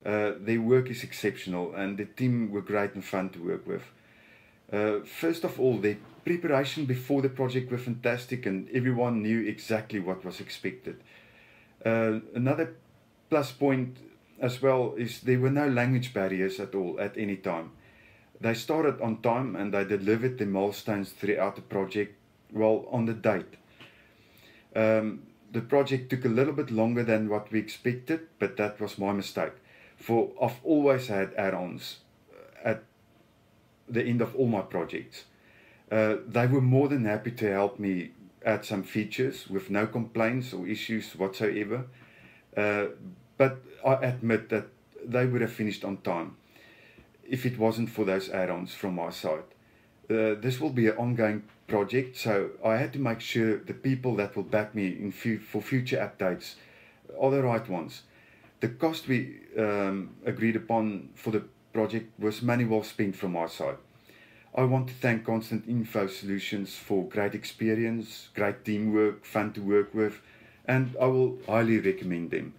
Their work is exceptional and the team were great and fun to work with. First of all, the preparation before the project were fantastic and everyone knew exactly what was expected. Another plus point as well is there were no language barriers at all at any time. They started on time and they delivered the milestones throughout the project, well, on the date. The project took a little bit longer than what we expected, but that was my mistake. For I've always had add-ons at the end of all my projects. They were more than happy to help me add some features with no complaints or issues whatsoever. But I admit that they would have finished on time if it wasn't for those add-ons from my side. This will be an ongoing project, so I had to make sure the people that will back me for future updates are the right ones. The cost we agreed upon for the project was money well spent from my side. I want to thank Constant Info Solutions for great experience, great teamwork, fun to work with, and I will highly recommend them.